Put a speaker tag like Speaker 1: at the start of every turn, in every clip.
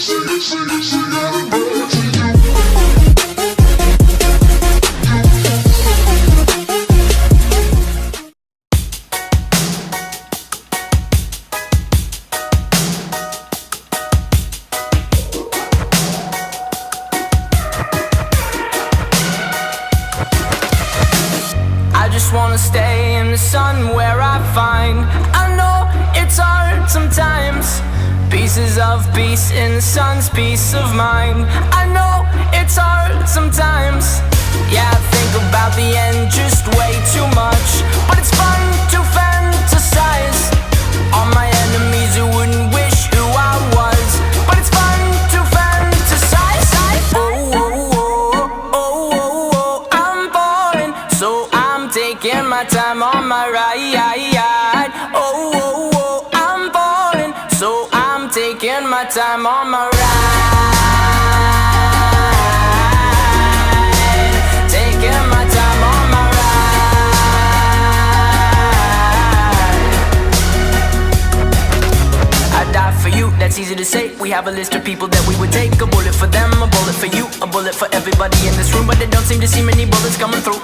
Speaker 1: I just wanna stay in the sun where I find, I know it's hard sometimes, pieces of peace in the sun's peace of mind. I know it's hard sometimes. Yeah, I think about the end just way too much, but it's fun to fantasize on my enemies who wouldn't wish who I was, but it's fun to fantasize. Oh, oh, oh, oh, oh, oh, I'm falling, so I'm taking my time on my ride. Oh, oh, oh, I'm falling, so I'm taking my time on my ride. Taking my time on my ride. I die for you, that's easy to say. We have a list of people that we would take. A bullet for them, a bullet for you, a bullet for everybody in this room. But they don't seem to see many bullets coming through.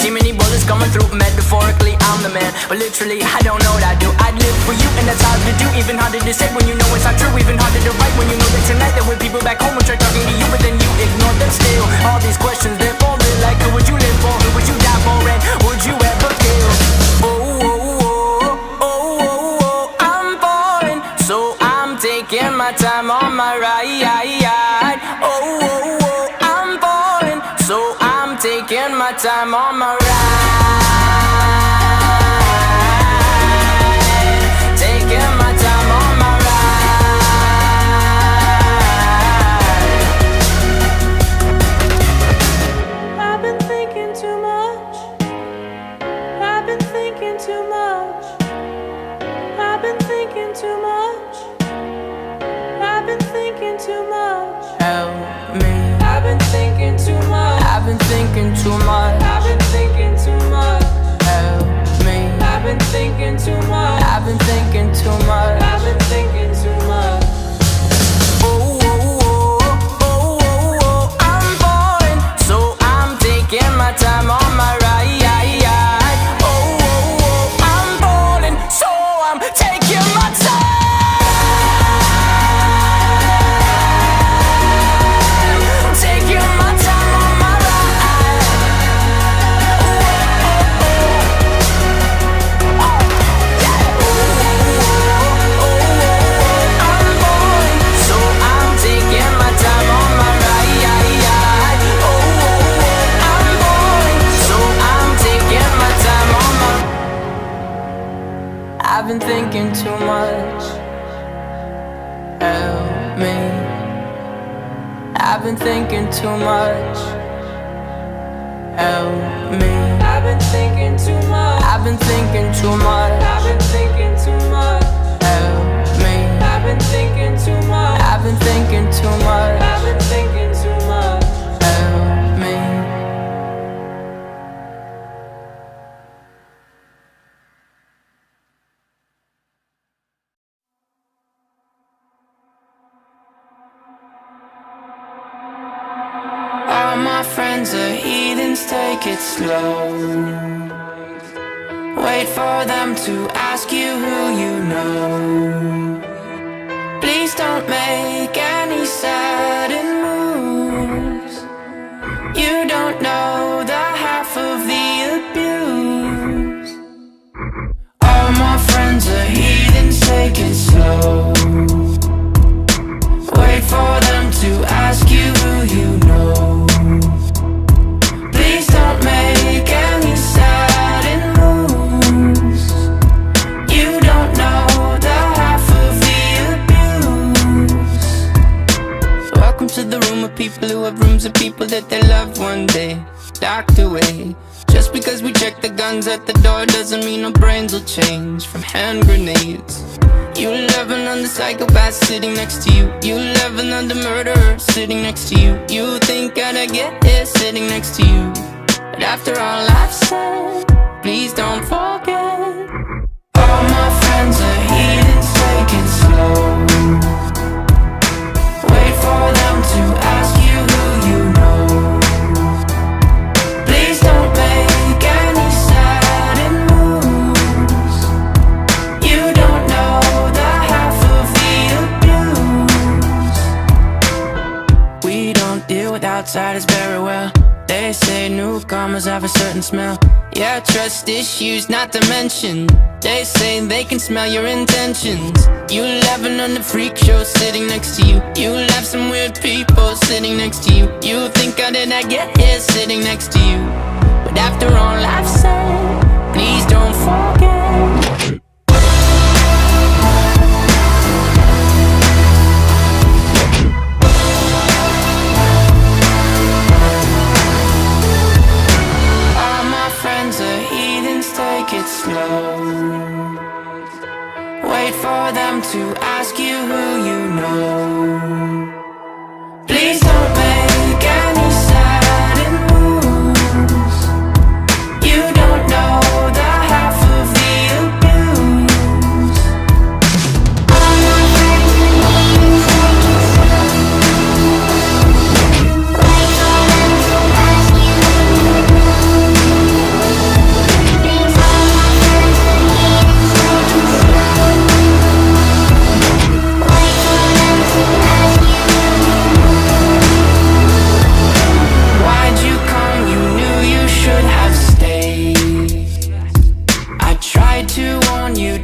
Speaker 1: See many bullets coming through. Metaphorically, I'm the man, but literally, I don't know what I do. I'd live for you, and that's hard to do. Even harder to say when you know it's not true. Even harder to write when you know that tonight there were people back home who try talking to you, but then you ignore them still. All these questions, they're falling like, who would you live for? Who would you die for? And would you ever kill? Oh, oh, oh, oh, oh, oh, I'm falling, so I'm taking my time on my ride. Oh, oh, oh, I'm falling, so I'm taking my time on my ride. Taking my time on my ride.
Speaker 2: I've been thinking too much. I've been thinking too much. I've been thinking too much. I've been thinking too much.
Speaker 1: Help me.
Speaker 2: I've been thinking too much.
Speaker 1: I've been thinking too much.
Speaker 2: I've been thinking too much.
Speaker 1: Help me.
Speaker 2: I've been thinking too much.
Speaker 1: I've been thinking too much.
Speaker 2: I've been thinking too much.
Speaker 1: Oh, oh, oh, oh, oh, oh, I'm falling, so I'm taking my time on my ride. Oh, oh, oh, I'm falling, so I'm taking my time. Taking my time on my ride. Oh, oh, oh, oh, yeah. Oh, oh, oh, I'm falling, so I'm taking my time on my ride. Oh, oh, oh, I'm falling, so I'm taking my time on my. I've been thinking too much. Help me. I've been thinking too much. Help me.
Speaker 2: I've been thinking too much.
Speaker 1: I've been thinking too much.
Speaker 2: I've been thinking too much.
Speaker 1: Help me.
Speaker 2: I've been thinking too much.
Speaker 1: I've been thinking too much.
Speaker 2: I've been thinking too much.
Speaker 1: Help me. All my friends are heathens, take it slow. Wait for them to ask you who you know. Please don't make any sudden moves. You don't know the half of the abuse. All my friends are heathens, take it slow. Wait for them to ask you who you know. Please don't make any sudden moves. You don't know the half of the abuse. Welcome to the room of people who have rooms of people that they loved one day locked away. Just because we check the guns at the door doesn't mean our brains will change from hand grenades. You love another psychopath sitting next to you. You love another murderer sitting next to you. You think I'd get here sitting next to you. But after all I've said, please don't forget. All my friends are heathens, take it slow. Wait outside is very well. They say newcomers have a certain smell. Yeah, trust issues not to mention. They say they can smell your intentions. You'll have another freak show sitting next to you. You'll have some weird people sitting next to you. You think how did I get here sitting next to you? But after all I've said, please don't forget. Take it slow. Wait for them to ask you who you know. Please don't make any sudden moves. You don't know the half of the abuse. All my friends are leaving, take it slow. Wait for them to ask you who you know.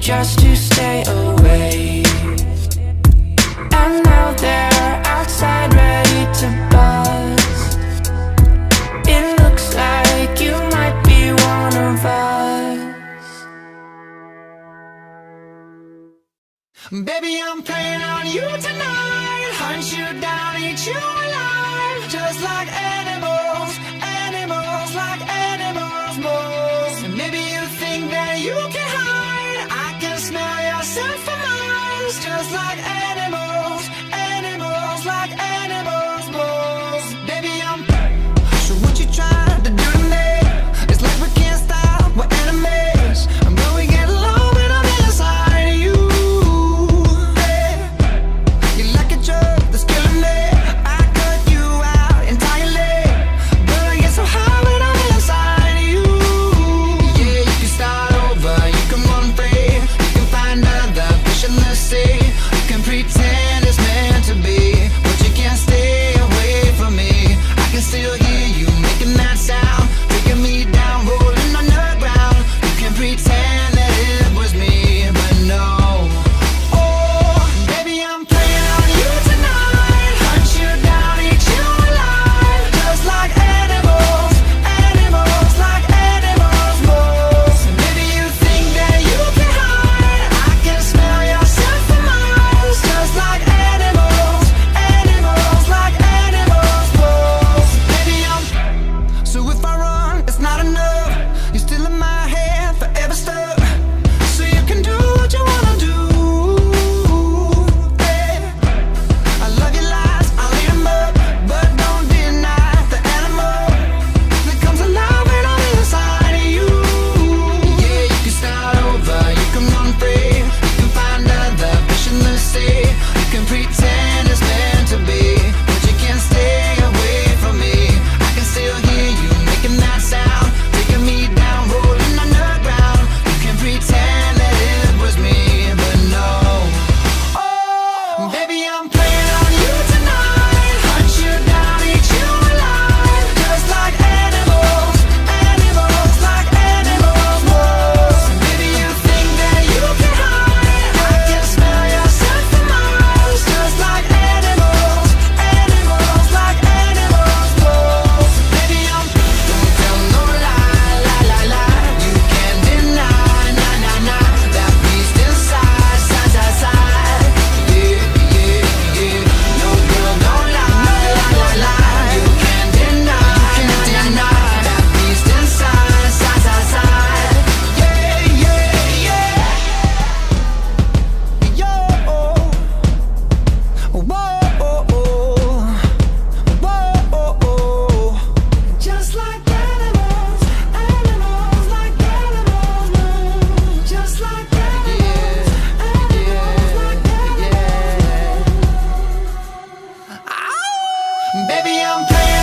Speaker 1: Just to stay away, and now they're outside ready to bust. It looks like you might be one of us.
Speaker 3: Baby, I'm playing on you tonight. Hunt you down, eat you alive. Just like animals, animals like animals, moles. And maybe you think that you can hide. Smell yourself for miles. Just like animals, animals like animals, moles. Baby, I'm so what you trying to do to me? It's like we can't stop, we're enemies. But we get along when I'm inside of you. Hey, you're like a drug that's killing me. I cut you out entirely, but I get so high when I'm inside of you. Yeah, you can start over, you can run free. Another fish in the sea. You can pretend it's meant to be, but you can't stay away from me. I can still hear you making that sound, taking me down, rolling on the ground. You can pretend that it was me, but no. Oh, baby, I'm playing on you tonight. Hunt you down, eat you alive. Just like animals, animals like animals, moles. Maybe you think that you can hide. I can smell yourself for miles. Just like animals, animals like animals, moles. Baby, I'm so if I run, it's not enough. You're still in my head, forever stuck. So you can do what you wanna do. Hey, I love your lies, I'll eat 'em up, but don't deny the animal that comes alive when I'm inside of you. Yeah, you can start over, you can run free. You can find other fish in the sea. You can pretend it's meant to be, but you can't stay away from me. I can still hear you making that sound, taking me down, rolling on the ground. You can pretend that it was me, but no. Oh, baby, I'm playing on you tonight. Hunt you down, eat you alive. Just like animals, animals like animals, moles. Maybe you think that you can hide. I can smell yourself for miles. Just like animals, animals like animals, moles. Baby, I'm don't tell no lie, lie, lie, lie. You can't deny, nah, nah, nah. That beast inside, side, side, side. Yeah, yeah, yeah. No girl, don't lie, lie, lie, lie. You can't deny, nah, nah, nah. That beast inside, side, side, side. Yeah, yeah, yeah. Yo, whoa, whoa. Just like animals, animals like animals, just like animals, animals like animals. Baby, I'm playing